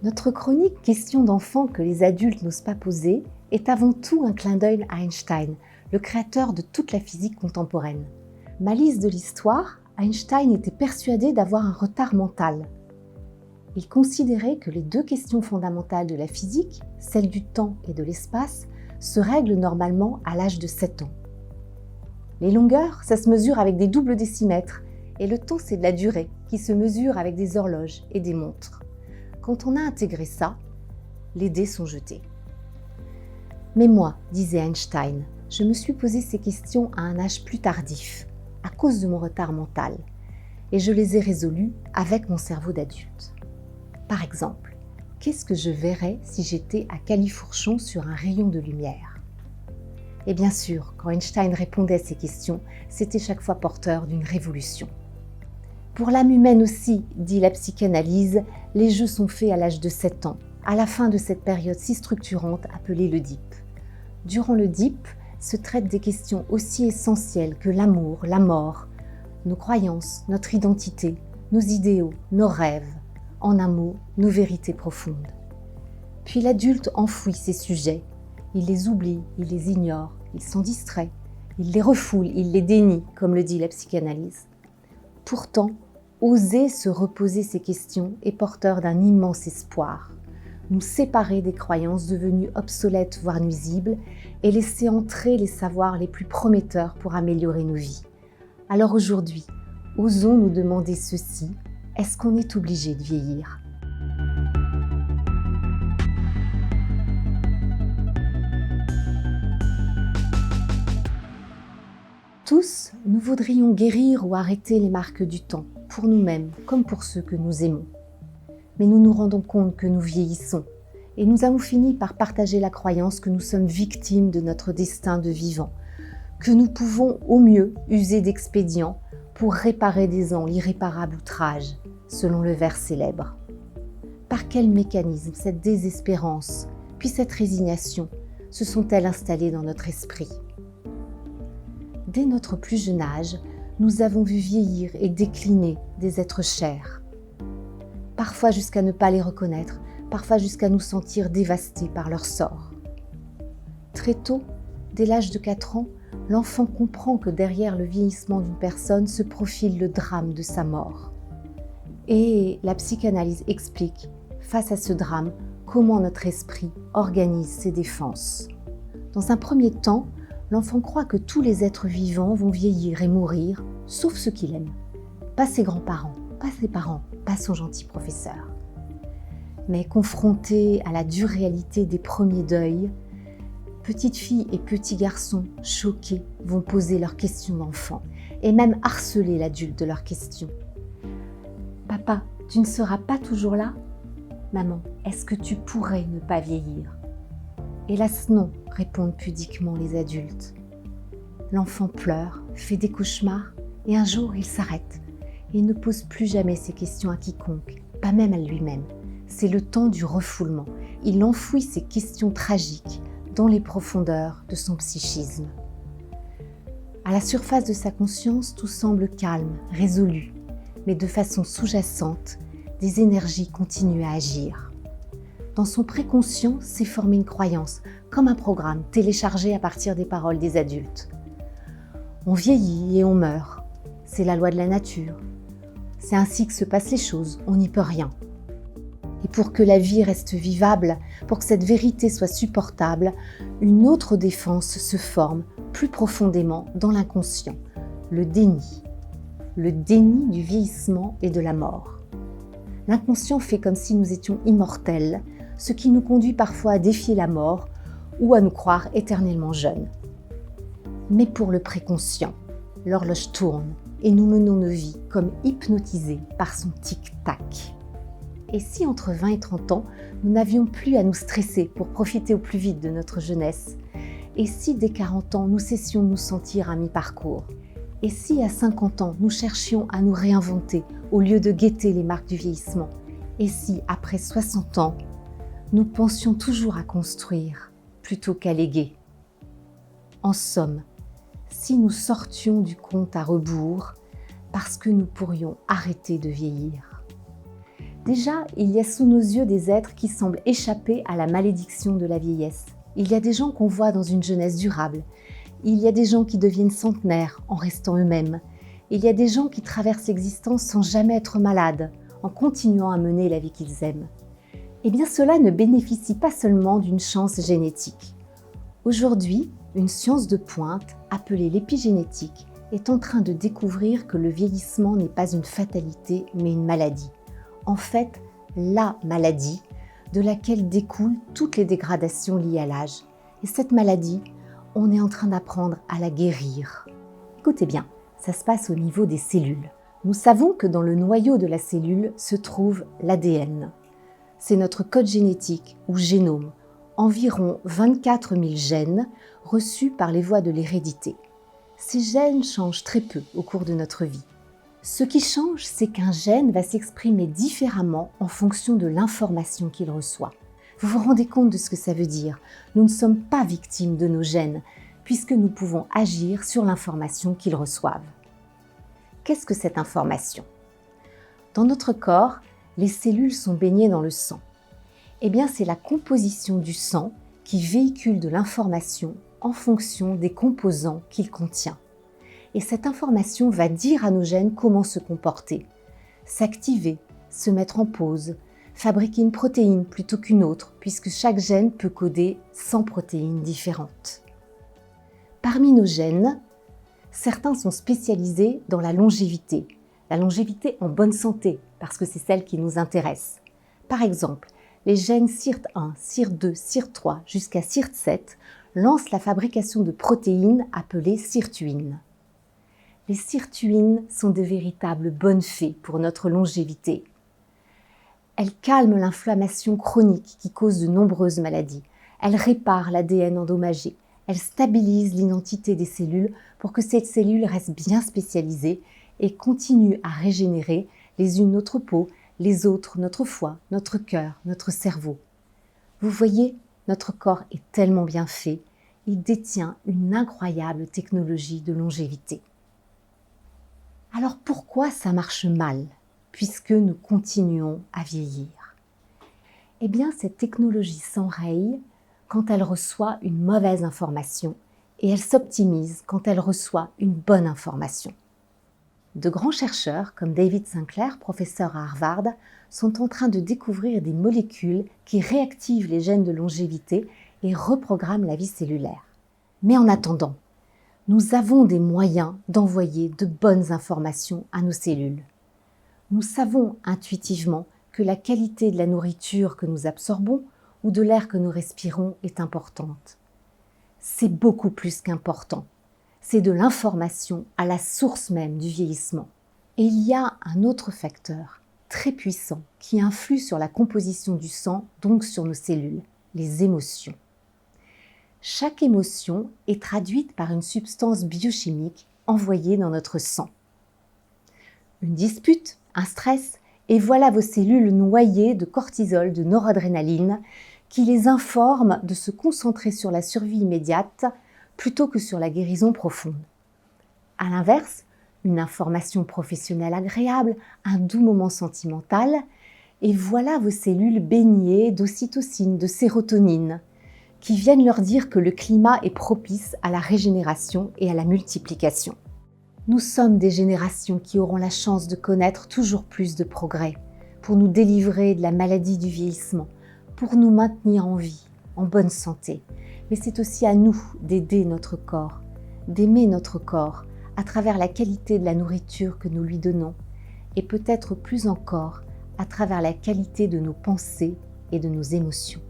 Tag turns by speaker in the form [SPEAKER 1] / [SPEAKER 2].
[SPEAKER 1] Notre chronique Questions d'enfants que les adultes n'osent pas poser est avant tout un clin d'œil à Einstein, le créateur de toute la physique contemporaine. Malice de l'histoire, Einstein était persuadé d'avoir un retard mental. Il considérait que les deux questions fondamentales de la physique, celle du temps et de l'espace, se règlent normalement à l'âge de 7 ans. Les longueurs, ça se mesure avec des doubles décimètres, et le temps, c'est de la durée, qui se mesure avec des horloges et des montres. Quand on a intégré ça, les dés sont jetés. Mais moi, disait Einstein, je me suis posé ces questions à un âge plus tardif, à cause de mon retard mental, et je les ai résolues avec mon cerveau d'adulte. Par exemple, qu'est-ce que je verrais si j'étais à califourchon sur un rayon de lumière ? Et bien sûr, quand Einstein répondait à ces questions, c'était chaque fois porteur d'une révolution. Pour l'âme humaine aussi, dit la psychanalyse, les jeux sont faits à l'âge de 7 ans, à la fin de cette période si structurante appelée l'Oedipe. Durant l'Oedipe, se traitent des questions aussi essentielles que l'amour, la mort, nos croyances, notre identité, nos idéaux, nos rêves, en un mot, nos vérités profondes. Puis l'adulte enfouit ces sujets, il les oublie, il les ignore, il s'en distrait, il les refoule, il les dénie, comme le dit la psychanalyse. Pourtant, oser se reposer ces questions est porteur d'un immense espoir. Nous séparer des croyances devenues obsolètes voire nuisibles et laisser entrer les savoirs les plus prometteurs pour améliorer nos vies. Alors aujourd'hui, osons nous demander ceci, est-ce qu'on est obligé de vieillir ? Tous, nous voudrions guérir ou arrêter les marques du temps, pour nous-mêmes comme pour ceux que nous aimons. Mais nous nous rendons compte que nous vieillissons et nous avons fini par partager la croyance que nous sommes victimes de notre destin de vivant, que nous pouvons au mieux user d'expédients pour réparer des ans l'irréparable outrage, selon le vers célèbre. Par quel mécanisme cette désespérance, puis cette résignation se sont-elles installées dans notre esprit ? Dès notre plus jeune âge, nous avons vu vieillir et décliner des êtres chers. Parfois jusqu'à ne pas les reconnaître, parfois jusqu'à nous sentir dévastés par leur sort. Très tôt, dès l'âge de 4 ans, l'enfant comprend que derrière le vieillissement d'une personne se profile le drame de sa mort. Et la psychanalyse explique, face à ce drame, comment notre esprit organise ses défenses. Dans un premier temps, l'enfant croit que tous les êtres vivants vont vieillir et mourir, sauf ceux qu'il aime. Pas ses grands-parents, pas ses parents, pas son gentil professeur. Mais confronté à la dure réalité des premiers deuils, petites filles et petits garçons choqués vont poser leurs questions d'enfant et même harceler l'adulte de leurs questions. « Papa, tu ne seras pas toujours là ? Maman, est-ce que tu pourrais ne pas vieillir ?» Hélas non, répondent pudiquement les adultes. L'enfant pleure, fait des cauchemars et un jour il s'arrête. Il ne pose plus jamais ces questions à quiconque, pas même à lui-même. C'est le temps du refoulement. Il enfouit ces questions tragiques dans les profondeurs de son psychisme. À la surface de sa conscience, tout semble calme, résolu, mais de façon sous-jacente, des énergies continuent à agir. Dans son préconscient s'est formée une croyance, comme un programme téléchargé à partir des paroles des adultes. On vieillit et on meurt. C'est la loi de la nature. C'est ainsi que se passent les choses, on n'y peut rien. Et pour que la vie reste vivable, pour que cette vérité soit supportable, une autre défense se forme plus profondément dans l'inconscient, le déni. Le déni du vieillissement et de la mort. L'inconscient fait comme si nous étions immortels, ce qui nous conduit parfois à défier la mort ou à nous croire éternellement jeunes. Mais pour le préconscient, l'horloge tourne et nous menons nos vies comme hypnotisés par son tic-tac. Et si entre 20 et 30 ans, nous n'avions plus à nous stresser pour profiter au plus vite de notre jeunesse ? Et si dès 40 ans, nous cessions de nous sentir à mi-parcours ? Et si à 50 ans, nous cherchions à nous réinventer au lieu de guetter les marques du vieillissement ? Et si, après 60 ans, nous pensions toujours à construire plutôt qu'à léguer ? En somme, si nous sortions du compte à rebours parce que nous pourrions arrêter de vieillir. Déjà, il y a sous nos yeux des êtres qui semblent échapper à la malédiction de la vieillesse. Il y a des gens qu'on voit dans une jeunesse durable. Il y a des gens qui deviennent centenaires en restant eux-mêmes. Il y a des gens qui traversent l'existence sans jamais être malades, en continuant à mener la vie qu'ils aiment. Eh bien, cela ne bénéficie pas seulement d'une chance génétique. Aujourd'hui, une science de pointe, appelée l'épigénétique, est en train de découvrir que le vieillissement n'est pas une fatalité, mais une maladie. En fait, la maladie de laquelle découlent toutes les dégradations liées à l'âge. Et cette maladie, on est en train d'apprendre à la guérir. Écoutez bien, ça se passe au niveau des cellules. Nous savons que dans le noyau de la cellule se trouve l'ADN. C'est notre code génétique ou génome, environ 24 000 gènes reçus par les voies de l'hérédité. Ces gènes changent très peu au cours de notre vie. Ce qui change, c'est qu'un gène va s'exprimer différemment en fonction de l'information qu'il reçoit. Vous vous rendez compte de ce que ça veut dire? Nous ne sommes pas victimes de nos gènes, puisque nous pouvons agir sur l'information qu'ils reçoivent. Qu'est-ce que cette information? Dans notre corps, les cellules sont baignées dans le sang. Eh bien, c'est la composition du sang qui véhicule de l'information en fonction des composants qu'il contient. Et cette information va dire à nos gènes comment se comporter, s'activer, se mettre en pause, fabriquer une protéine plutôt qu'une autre, puisque chaque gène peut coder 100 protéines différentes. Parmi nos gènes, certains sont spécialisés dans la longévité en bonne santé, parce que c'est celle qui nous intéresse. Par exemple, les gènes SIRT1, SIRT2, SIRT3 jusqu'à SIRT7 lancent la fabrication de protéines appelées sirtuines. Les sirtuines sont de véritables bonnes fées pour notre longévité. Elles calment l'inflammation chronique qui cause de nombreuses maladies. Elles réparent l'ADN endommagé. Elles stabilisent l'identité des cellules pour que ces cellules restent bien spécialisées et continuent à régénérer les unes notre peau, les autres notre foie, notre cœur, notre cerveau. Vous voyez, notre corps est tellement bien fait, il détient une incroyable technologie de longévité. Alors pourquoi ça marche mal, puisque nous continuons à vieillir? Eh bien, cette technologie s'enraye quand elle reçoit une mauvaise information et elle s'optimise quand elle reçoit une bonne information. De grands chercheurs, comme David Sinclair, professeur à Harvard, sont en train de découvrir des molécules qui réactivent les gènes de longévité et reprogramment la vie cellulaire. Mais en attendant, nous avons des moyens d'envoyer de bonnes informations à nos cellules. Nous savons intuitivement que la qualité de la nourriture que nous absorbons ou de l'air que nous respirons est importante. C'est beaucoup plus qu'important. C'est de l'information à la source même du vieillissement. Et il y a un autre facteur très puissant qui influe sur la composition du sang, donc sur nos cellules, les émotions. Chaque émotion est traduite par une substance biochimique envoyée dans notre sang. Une dispute, un stress, et voilà vos cellules noyées de cortisol, de noradrénaline, qui les informent de se concentrer sur la survie immédiate plutôt que sur la guérison profonde. À l'inverse, une information professionnelle agréable, un doux moment sentimental, et voilà vos cellules baignées d'ocytocine, de sérotonine, qui viennent leur dire que le climat est propice à la régénération et à la multiplication. Nous sommes des générations qui auront la chance de connaître toujours plus de progrès pour nous délivrer de la maladie du vieillissement, pour nous maintenir en vie, en bonne santé. Mais c'est aussi à nous d'aider notre corps, d'aimer notre corps à travers la qualité de la nourriture que nous lui donnons et peut-être plus encore à travers la qualité de nos pensées et de nos émotions.